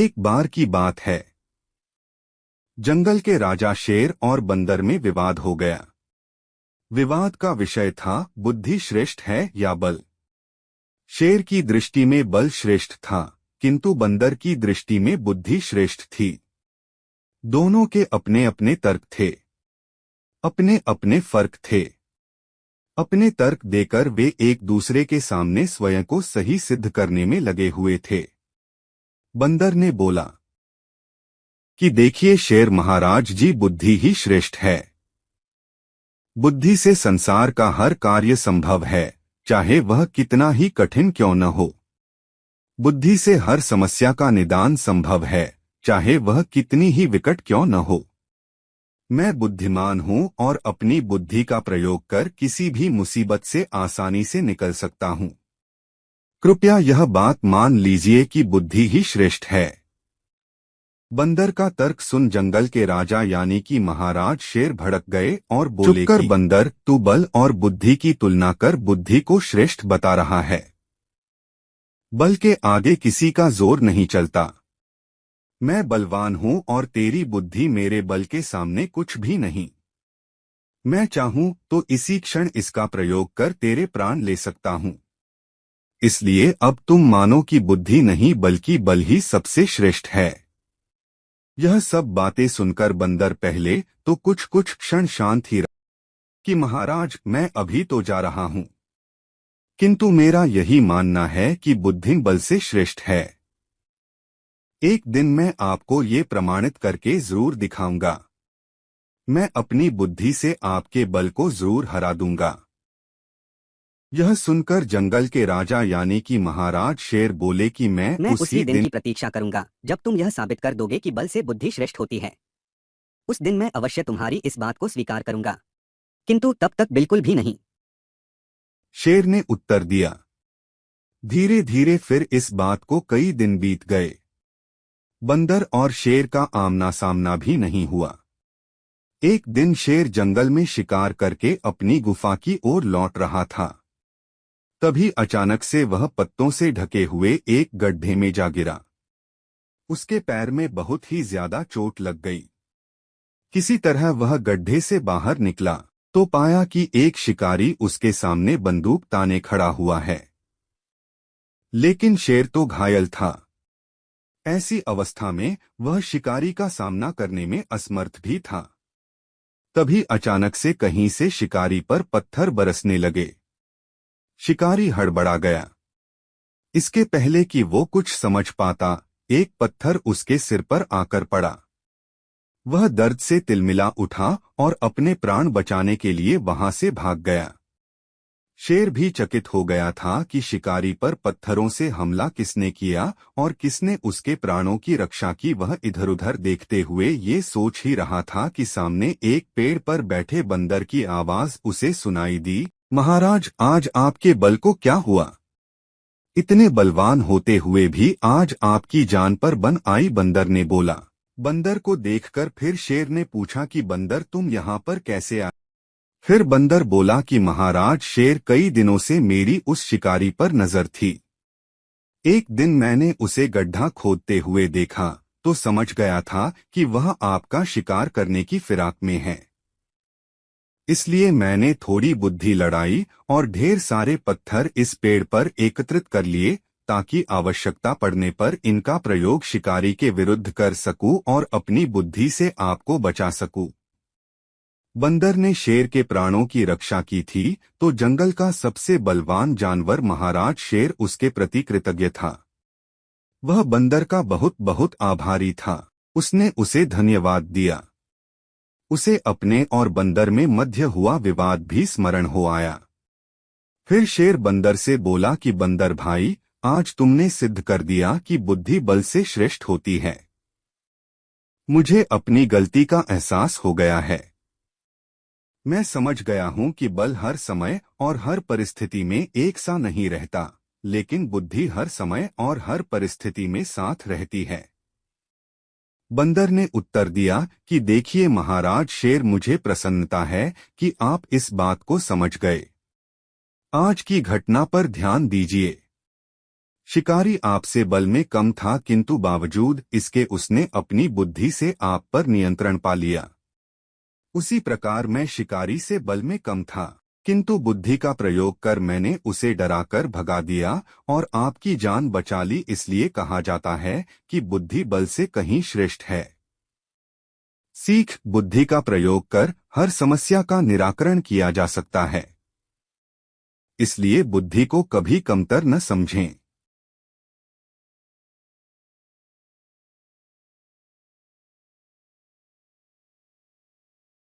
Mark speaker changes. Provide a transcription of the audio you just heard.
Speaker 1: एक बार की बात है, जंगल के राजा शेर और बंदर में विवाद हो गया। विवाद का विषय था बुद्धि श्रेष्ठ है या बल। शेर की दृष्टि में बल श्रेष्ठ था, किंतु बंदर की दृष्टि में बुद्धि श्रेष्ठ थी। दोनों के अपने अपने तर्क थे, अपने अपने फर्क थे। अपने तर्क देकर वे एक दूसरे के सामने स्वयं को सही सिद्ध करने में लगे हुए थे। बंदर ने बोला कि देखिए शेर महाराज जी, बुद्धि ही श्रेष्ठ है। बुद्धि से संसार का हर कार्य संभव है, चाहे वह कितना ही कठिन क्यों न हो। बुद्धि से हर समस्या का निदान संभव है, चाहे वह कितनी ही विकट क्यों न हो। मैं बुद्धिमान हूँ और अपनी बुद्धि का प्रयोग कर किसी भी मुसीबत से आसानी से निकल सकता हूँ। कृपया यह बात मान लीजिए कि बुद्धि ही श्रेष्ठ है। बंदर का तर्क सुन जंगल के राजा यानी कि महाराज शेर भड़क गए और बोले, चुप कर बंदर, तू बल और बुद्धि की तुलना कर बुद्धि को श्रेष्ठ बता रहा है। बल के आगे किसी का जोर नहीं चलता। मैं बलवान हूं और तेरी बुद्धि मेरे बल के सामने कुछ भी नहीं। मैं चाहूं तो इसी क्षण इसका प्रयोग कर तेरे प्राण ले सकता हूं। इसलिए अब तुम मानो कि बुद्धि नहीं बल्कि बल ही सबसे श्रेष्ठ है। यह सब बातें सुनकर बंदर पहले तो कुछ क्षण शांत ही रहा कि महाराज, मैं अभी तो जा रहा हूं, किंतु मेरा यही मानना है कि बुद्धि बल से श्रेष्ठ है। एक दिन मैं आपको ये प्रमाणित करके जरूर दिखाऊंगा। मैं अपनी बुद्धि से आपके बल को जरूर हरा दूंगा। यह सुनकर जंगल के राजा यानी कि महाराज शेर बोले कि मैं
Speaker 2: उसी दिन की प्रतीक्षा करूंगा जब तुम यह साबित कर दोगे कि बल से बुद्धि श्रेष्ठ होती है। उस दिन मैं अवश्य तुम्हारी इस बात को स्वीकार करूंगा, किंतु तब तक बिल्कुल भी नहीं।
Speaker 1: शेर ने उत्तर दिया। धीरे धीरे फिर इस बात को कई दिन बीत गए। बंदर और शेर का आमना सामना भी नहीं हुआ। एक दिन शेर जंगल में शिकार करके अपनी गुफा की ओर लौट रहा था। तभी अचानक से वह पत्तों से ढके हुए एक गड्ढे में जा गिरा। उसके पैर में बहुत ही ज्यादा चोट लग गई। किसी तरह वह गड्ढे से बाहर निकला तो पाया कि एक शिकारी उसके सामने बंदूक ताने खड़ा हुआ है। लेकिन शेर तो घायल था। ऐसी अवस्था में वह शिकारी का सामना करने में असमर्थ भी था। तभी अचानक से कहीं से शिकारी पर पत्थर बरसने लगे। शिकारी हड़बड़ा गया। इसके पहले कि वो कुछ समझ पाता, एक पत्थर उसके सिर पर आकर पड़ा। वह दर्द से तिलमिला उठा और अपने प्राण बचाने के लिए वहां से भाग गया। शेर भी चकित हो गया था कि शिकारी पर पत्थरों से हमला किसने किया और किसने उसके प्राणों की रक्षा की। वह इधर उधर देखते हुए ये सोच ही रहा था कि सामने एक पेड़ पर बैठे बंदर की आवाज उसे सुनाई दी, महाराज, आज आपके बल को क्या हुआ? इतने बलवान होते हुए भी आज आपकी जान पर बन आई। बंदर ने बोला। बंदर को देखकर फिर शेर ने पूछा कि बंदर, तुम यहाँ पर कैसे आए? फिर बंदर बोला कि महाराज शेर, कई दिनों से मेरी उस शिकारी पर नजर थी। एक दिन मैंने उसे गड्ढा खोदते हुए देखा तो समझ गया था कि वह आपका शिकार करने की फिराक में है। इसलिए मैंने थोड़ी बुद्धि लड़ाई और ढेर सारे पत्थर इस पेड़ पर एकत्रित कर लिए ताकि आवश्यकता पड़ने पर इनका प्रयोग शिकारी के विरुद्ध कर सकूं और अपनी बुद्धि से आपको बचा सकूं। बंदर ने शेर के प्राणों की रक्षा की थी तो जंगल का सबसे बलवान जानवर महाराज शेर उसके प्रति कृतज्ञ था। वह बंदर का बहुत बहुत आभारी था। उसने उसे धन्यवाद दिया। उसे अपने और बंदर में मध्य हुआ विवाद भी स्मरण हो आया। फिर शेर बंदर से बोला कि बंदर भाई, आज तुमने सिद्ध कर दिया कि बुद्धि बल से श्रेष्ठ होती है। मुझे अपनी गलती का एहसास हो गया है। मैं समझ गया हूं कि बल हर समय और हर परिस्थिति में एक सा नहीं रहता, लेकिन बुद्धि हर समय और हर परिस्थिति में साथ रहती है। बंदर ने उत्तर दिया कि देखिए महाराज शेर, मुझे प्रसन्नता है कि आप इस बात को समझ गए। आज की घटना पर ध्यान दीजिए। शिकारी आपसे बल में कम था, किंतु बावजूद इसके उसने अपनी बुद्धि से आप पर नियंत्रण पा लिया। उसी प्रकार मैं शिकारी से बल में कम था, किंतु बुद्धि का प्रयोग कर मैंने उसे डराकर भगा दिया और आपकी जान बचा ली। इसलिए कहा जाता है कि बुद्धि बल से कहीं श्रेष्ठ है। सीख: बुद्धि का प्रयोग कर हर समस्या का निराकरण किया जा सकता है, इसलिए बुद्धि को कभी कमतर न समझें।